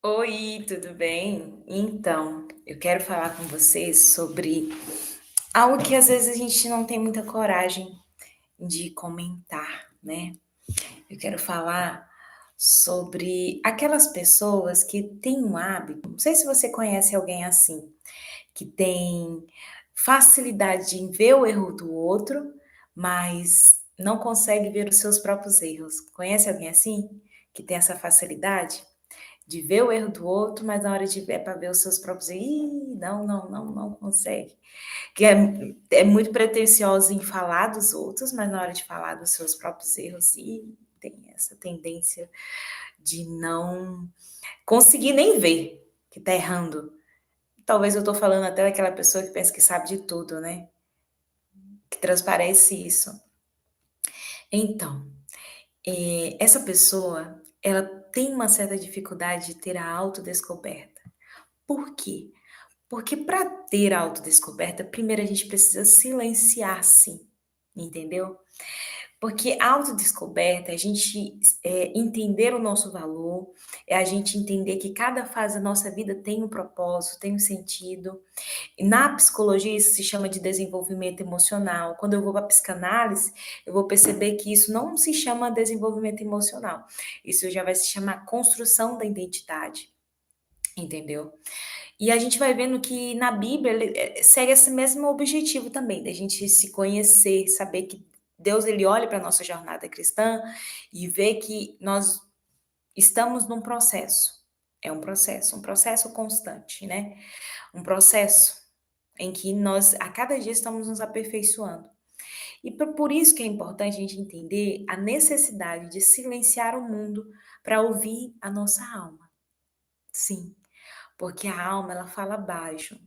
Oi, tudo bem? Então, eu quero falar com você sobre algo que às vezes a gente não tem muita coragem de comentar, né? Eu quero falar sobre aquelas pessoas que têm um hábito, não sei se você conhece alguém assim, que tem facilidade em ver o erro do outro, mas não consegue ver os seus próprios erros. Conhece alguém assim? Que tem essa facilidade? De ver o erro do outro, mas na hora de ver para ver os seus próprios, não, não, não, não consegue. Que é muito pretensiosa em falar dos outros, mas na hora de falar dos seus próprios erros, tem essa tendência de não conseguir nem ver que tá errando. Talvez eu tô falando até daquela pessoa que pensa que sabe de tudo, né? Que transparece isso. Então, essa pessoa, ela tem uma certa dificuldade de ter a autodescoberta. Por quê? Porque para ter a autodescoberta, primeiro a gente precisa silenciar-se, entendeu? Porque a autodescoberta é a gente entender o nosso valor, é a gente entender que cada fase da nossa vida tem um propósito, tem um sentido. E na psicologia isso se chama de desenvolvimento emocional. Quando eu vou para a psicanálise, eu vou perceber que isso não se chama desenvolvimento emocional. Isso já vai se chamar construção da identidade, entendeu? E a gente vai vendo que na Bíblia ele, segue esse mesmo objetivo também, da gente se conhecer, saber que Deus ele olha para a nossa jornada cristã e vê que nós estamos num processo. É um processo constante, né? Um processo em que nós a cada dia estamos nos aperfeiçoando. E por isso que é importante a gente entender a necessidade de silenciar o mundo para ouvir a nossa alma. Sim, porque a alma ela fala baixo.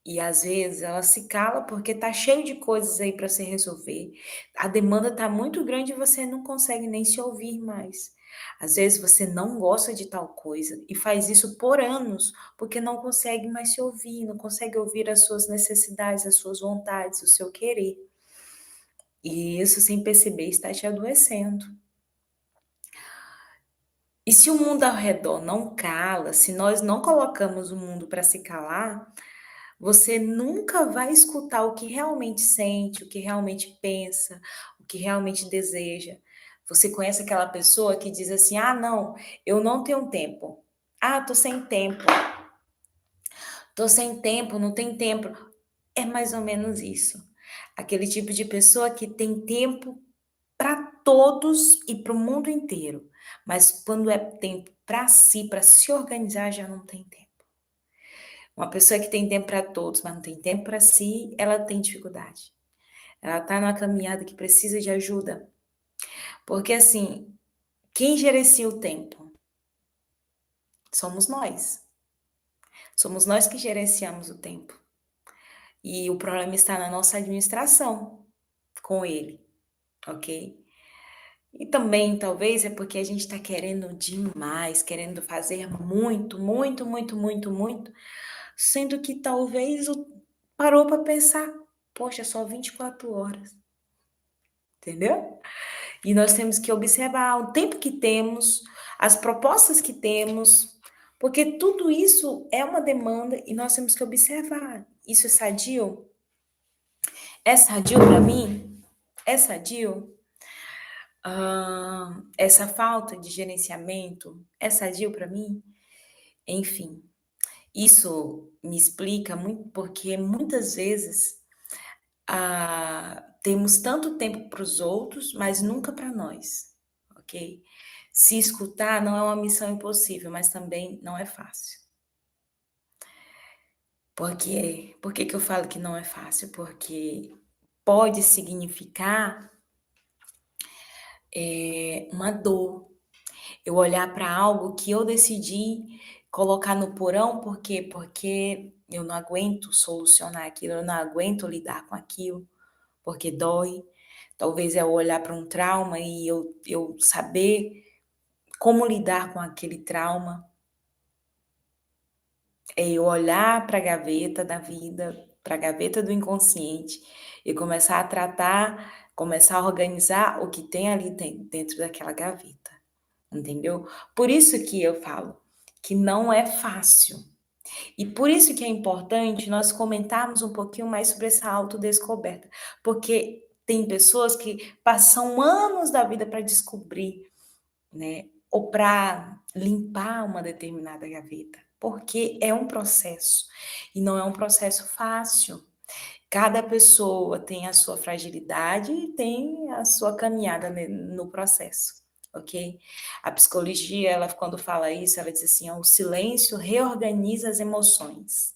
E às vezes ela se cala porque tá cheio de coisas aí para se resolver. A demanda tá muito grande e você não consegue nem se ouvir mais. Às vezes você não gosta de tal coisa e faz isso por anos, porque não consegue mais se ouvir, não consegue ouvir as suas necessidades, as suas vontades, o seu querer. E isso, sem perceber, está te adoecendo. E se o mundo ao redor não cala, se nós não colocamos o mundo para se calar, você nunca vai escutar o que realmente sente, o que realmente pensa, o que realmente deseja. Você conhece aquela pessoa que diz assim: "Ah, não, eu não tenho tempo. Ah, tô sem tempo. Tô sem tempo, não tem tempo". É mais ou menos isso. Aquele tipo de pessoa que tem tempo para todos e para o mundo inteiro, mas quando é tempo para si, para se organizar, já não tem tempo. Uma pessoa que tem tempo para todos, mas não tem tempo para si, ela tem dificuldade. Ela está numa caminhada que precisa de ajuda. Porque, assim, quem gerencia o tempo? Somos nós. Somos nós que gerenciamos o tempo. E o problema está na nossa administração com ele, ok? E também, talvez, é porque a gente está querendo demais, querendo fazer muito, muito, muito, muito, muito, sendo que talvez parou para pensar, poxa, só 24 horas, entendeu? E nós temos que observar o tempo que temos, as propostas que temos, porque tudo isso é uma demanda e nós temos que observar. Isso é sadio? É sadio para mim? É sadio? Essa falta de gerenciamento é sadio para mim? Enfim, isso me explica muito porque muitas vezes temos tanto tempo para os outros, mas nunca para nós, ok? Se escutar não é uma missão impossível, mas também não é fácil. Por que que eu falo que não é fácil? Porque pode significar uma dor. Eu olhar para algo que eu decidi colocar no porão, por quê? Porque eu não aguento solucionar aquilo, eu não aguento lidar com aquilo, porque dói. Talvez é eu olhar para um trauma e eu saber como lidar com aquele trauma. É eu olhar para a gaveta da vida, para a gaveta do inconsciente e começar a tratar, começar a organizar o que tem ali dentro daquela gaveta, entendeu? Por isso que eu falo que não é fácil. E por isso que é importante nós comentarmos um pouquinho mais sobre essa autodescoberta, porque tem pessoas que passam anos da vida para descobrir, né, ou para limpar uma determinada gaveta, porque é um processo e não é um processo fácil. Cada pessoa tem a sua fragilidade e tem a sua caminhada no processo, ok? A psicologia, ela quando fala isso, ela diz assim: ó, o silêncio reorganiza as emoções.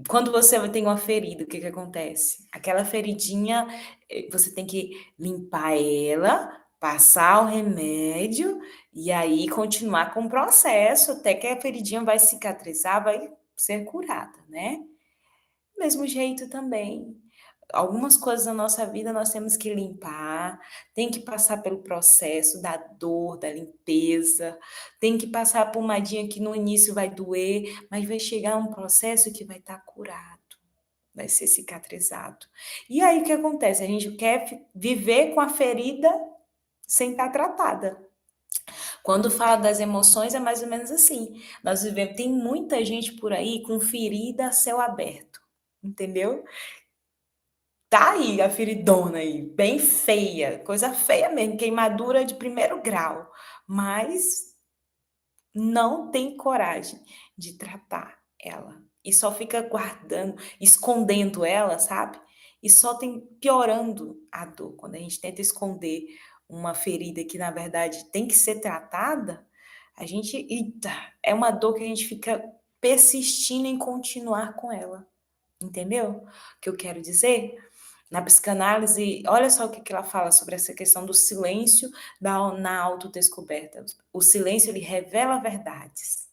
Quando você tem uma ferida, o que que acontece? Aquela feridinha, você tem que limpar ela, passar o remédio e aí continuar com o processo até que a feridinha vai cicatrizar, vai ser curada, né? Mesmo jeito também. Algumas coisas da nossa vida nós temos que limpar, tem que passar pelo processo da dor, da limpeza, tem que passar por uma pomadinha que no início vai doer, mas vai chegar um processo que vai estar curado, vai ser cicatrizado. E aí o que acontece? A gente quer viver com a ferida sem estar tratada. Quando fala das emoções, é mais ou menos assim. Nós vivemos, tem muita gente por aí com ferida a céu aberto, entendeu? Tá aí a feridona aí, bem feia, coisa feia mesmo, queimadura de primeiro grau, mas não tem coragem de tratar ela. E só fica guardando, escondendo ela, sabe? E só tem piorando a dor. Quando a gente tenta esconder uma ferida que, na verdade, tem que ser tratada, a gente. Eita, é uma dor que a gente fica persistindo em continuar com ela. Entendeu o que eu quero dizer? Na psicanálise, olha só o que ela fala sobre essa questão do silêncio na autodescoberta. O silêncio, ele revela verdades,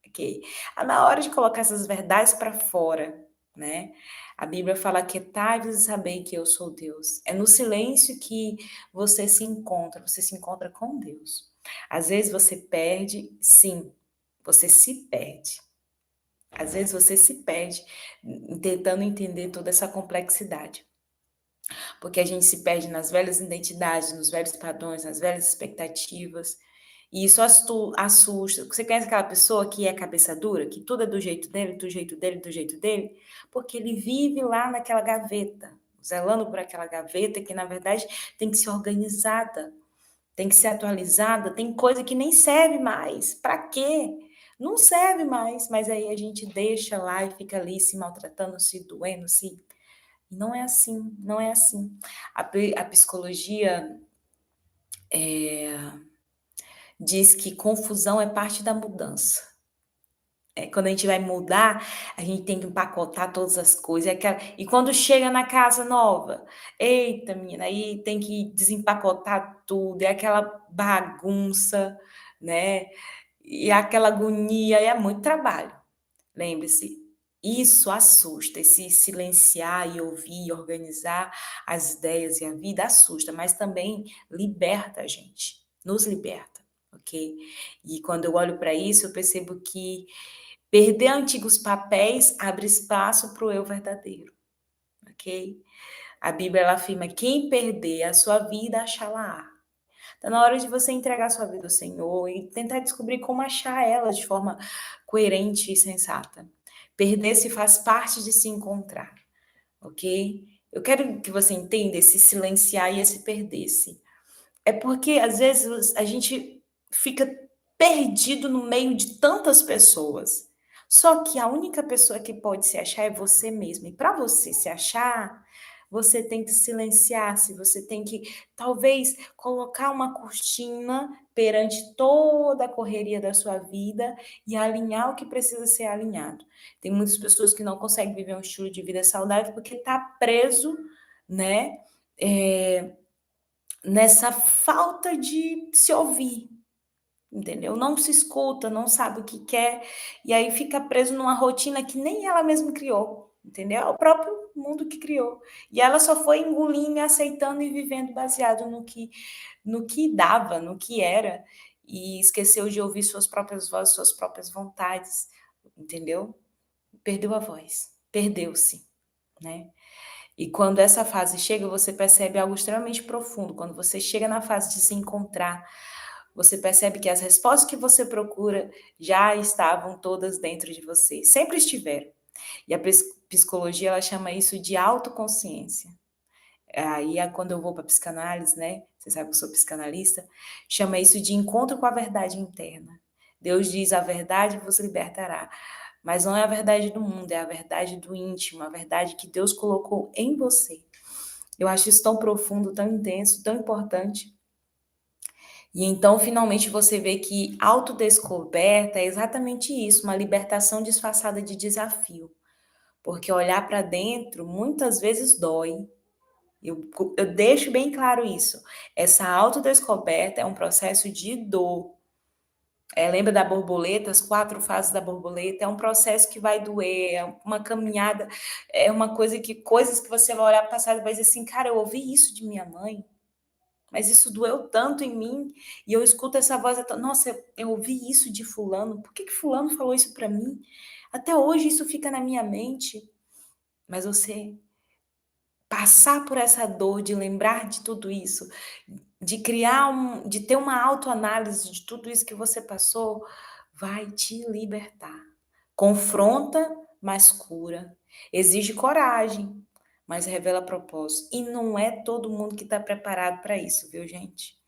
ok? Na hora de colocar essas verdades para fora, né? A Bíblia fala que aquietai-vos e sabei que eu sou Deus. É no silêncio que você se encontra com Deus. Às vezes você perde, sim, você se perde. Às vezes você se perde tentando entender toda essa complexidade. Porque a gente se perde nas velhas identidades, nos velhos padrões, nas velhas expectativas. E isso assusta. Você conhece aquela pessoa que é cabeça dura, que tudo é do jeito dele, do jeito dele, do jeito dele? Porque ele vive lá naquela gaveta, zelando por aquela gaveta que, na verdade, tem que ser organizada, tem que ser atualizada, tem coisa que nem serve mais. Para quê? Não serve mais, mas aí a gente deixa lá e fica ali se maltratando, se doendo, se não é assim, não é assim. A psicologia diz que confusão é parte da mudança. Quando a gente vai mudar, a gente tem que empacotar todas as coisas. E quando chega na casa nova, eita, menina, aí tem que desempacotar tudo, é aquela bagunça, né? E aquela agonia, é muito trabalho. Lembre-se, isso assusta, esse silenciar e ouvir e organizar as ideias e a vida assusta, mas também liberta a gente, nos liberta, ok? E quando eu olho para isso, eu percebo que perder antigos papéis abre espaço para o eu verdadeiro, ok? A Bíblia ela afirma: quem perder a sua vida, achá-la-á. Está na hora de você entregar a sua vida ao Senhor e tentar descobrir como achar ela de forma coerente e sensata. Perder-se faz parte de se encontrar, ok? Eu quero que você entenda esse silenciar e esse perder-se. É porque, às vezes, a gente fica perdido no meio de tantas pessoas. Só que a única pessoa que pode se achar é você mesmo. E para você se achar, você tem que silenciar-se, você tem que, talvez, colocar uma cortina perante toda a correria da sua vida e alinhar o que precisa ser alinhado. Tem muitas pessoas que não conseguem viver um estilo de vida saudável porque está preso, né? Nessa falta de se ouvir, entendeu? Não se escuta, não sabe o que quer, e aí fica preso numa rotina que nem ela mesma criou, entendeu? É o próprio mundo que criou. E ela só foi engolindo, aceitando e vivendo baseado no que dava, no que era, e esqueceu de ouvir suas próprias vozes, suas próprias vontades, entendeu? Perdeu a voz, perdeu-se, né? E quando essa fase chega, você percebe algo extremamente profundo. Quando você chega na fase de se encontrar, você percebe que as respostas que você procura já estavam todas dentro de você, sempre estiveram. E a psicologia, ela chama isso de autoconsciência. Aí, quando eu vou para psicanálise, né? Você sabe que eu sou psicanalista, chama isso de encontro com a verdade interna. Deus diz: a verdade vos libertará. Mas não é a verdade do mundo, é a verdade do íntimo, a verdade que Deus colocou em você. Eu acho isso tão profundo, tão intenso, tão importante. E então, finalmente, você vê que autodescoberta é exatamente isso, uma libertação disfarçada de desafio. Porque olhar para dentro muitas vezes dói. Eu deixo bem claro isso. Essa autodescoberta é um processo de dor. Lembra da borboleta, as 4 fases da borboleta? É um processo que vai doer, é uma caminhada, é uma coisa que coisas que você vai olhar para o passado e vai dizer assim, cara, eu ouvi isso de minha mãe, mas isso doeu tanto em mim, e eu escuto essa voz, nossa, eu ouvi isso de fulano, por que que fulano falou isso para mim? Até hoje isso fica na minha mente, mas você passar por essa dor de lembrar de tudo isso, de ter uma autoanálise de tudo isso que você passou, vai te libertar. Confronta, mas cura. Exige coragem, mas revela propósito. E não é todo mundo que está preparado para isso, viu, gente?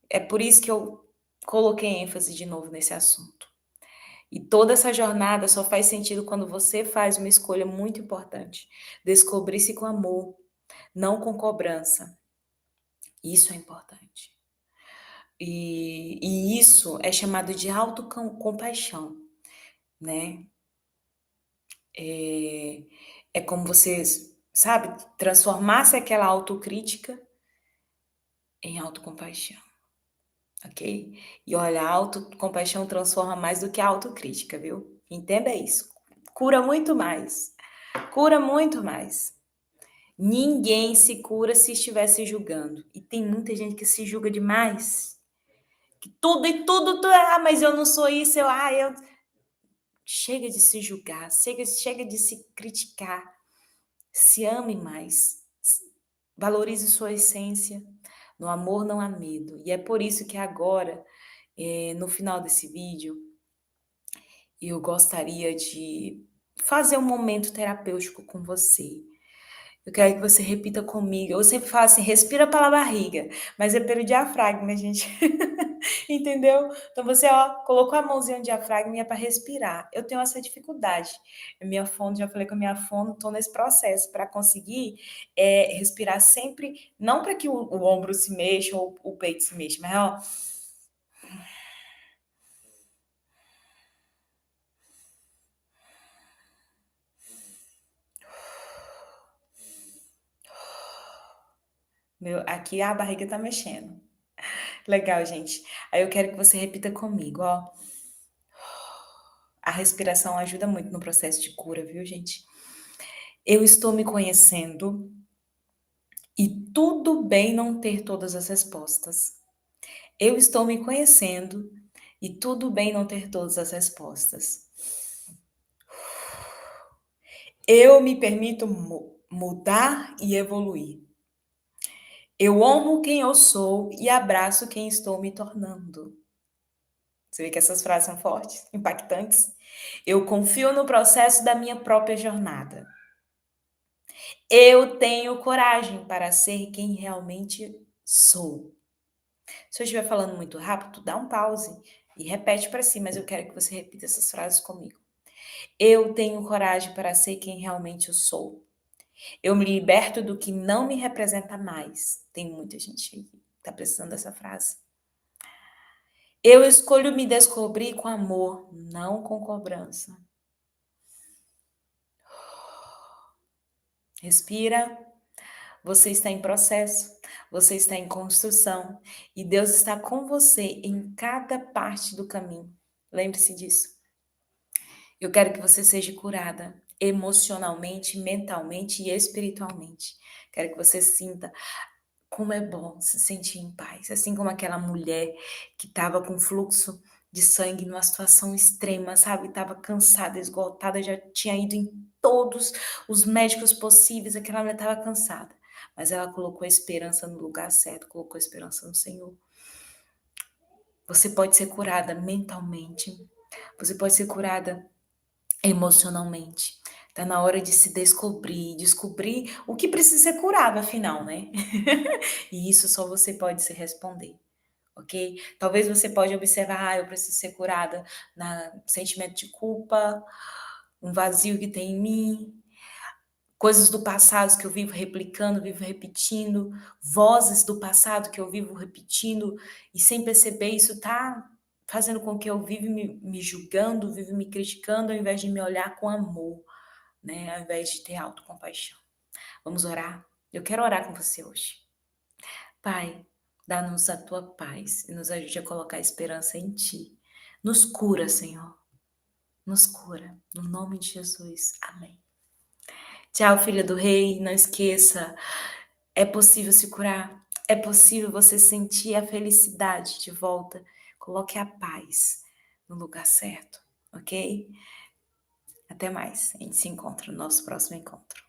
É por isso que eu coloquei ênfase de novo nesse assunto. E toda essa jornada só faz sentido quando você faz uma escolha muito importante. Descobrir-se com amor, não com cobrança. Isso é importante. E isso é chamado de autocompaixão, né? É como você, sabe, transformasse aquela autocrítica em autocompaixão, ok? E olha, a autocompaixão transforma mais do que a autocrítica, viu? Entenda isso. Cura muito mais. Cura muito mais. Ninguém se cura se estiver se julgando. E tem muita gente que se julga demais. Que tudo e tudo, mas eu não sou isso, eu. Chega de se julgar, chega de se criticar. Se ame mais. Valorize sua essência. No amor não há medo. E é por isso que agora, no final desse vídeo, eu gostaria de fazer um momento terapêutico com você. Eu quero que você repita comigo. Eu sempre falo assim, respira pela barriga, mas é pelo diafragma, gente. Entendeu? Então você, colocou a mãozinha no diafragma e é para respirar. Eu tenho essa dificuldade. Minha fono, já falei com a minha fono, estou nesse processo para conseguir respirar sempre, não para que o ombro se mexa ou o peito se mexa, mas aqui a barriga tá mexendo. Legal, gente. Aí eu quero que você repita comigo, ó. A respiração ajuda muito no processo de cura, viu, gente? Eu estou me conhecendo e tudo bem não ter todas as respostas. Eu estou me conhecendo e tudo bem não ter todas as respostas. Eu me permito mudar e evoluir. Eu honro quem eu sou e abraço quem estou me tornando. Você vê que essas frases são fortes, impactantes? Eu confio no processo da minha própria jornada. Eu tenho coragem para ser quem realmente sou. Se eu estiver falando muito rápido, dá um pause e repete para si, mas eu quero que você repita essas frases comigo. Eu tenho coragem para ser quem realmente eu sou. Eu me liberto do que não me representa mais. Tem muita gente que está precisando dessa frase. Eu escolho me descobrir com amor, não com cobrança. Respira. Você está em processo, você está em construção e Deus está com você em cada parte do caminho. Lembre-se disso. Eu quero que você seja curada emocionalmente, mentalmente e espiritualmente. Quero que você sinta como é bom se sentir em paz, assim como aquela mulher que estava com fluxo de sangue numa situação extrema, sabe? Estava cansada, esgotada, já tinha ido em todos os médicos possíveis, aquela mulher estava cansada. Mas ela colocou a esperança no lugar certo, colocou a esperança no Senhor. Você pode ser curada mentalmente, você pode ser curada emocionalmente. Tá na hora de se descobrir o que precisa ser curado, afinal, né? E isso só você pode se responder, ok? Talvez você pode observar, eu preciso ser curada na sentimento de culpa, um vazio que tem em mim, coisas do passado que eu vivo replicando, vivo repetindo, vozes do passado que eu vivo repetindo e sem perceber isso tá fazendo com que eu viva me julgando, vivo me criticando ao invés de me olhar com amor, né? Ao invés de ter autocompaixão. Vamos orar? Eu quero orar com você hoje. Pai, dá-nos a tua paz e nos ajude a colocar esperança em ti. Nos cura, Senhor. Nos cura. No nome de Jesus. Amém. Tchau, filha do rei. Não esqueça, é possível se curar. É possível você sentir a felicidade de volta. Coloque a paz no lugar certo, ok? Até mais. A gente se encontra no nosso próximo encontro.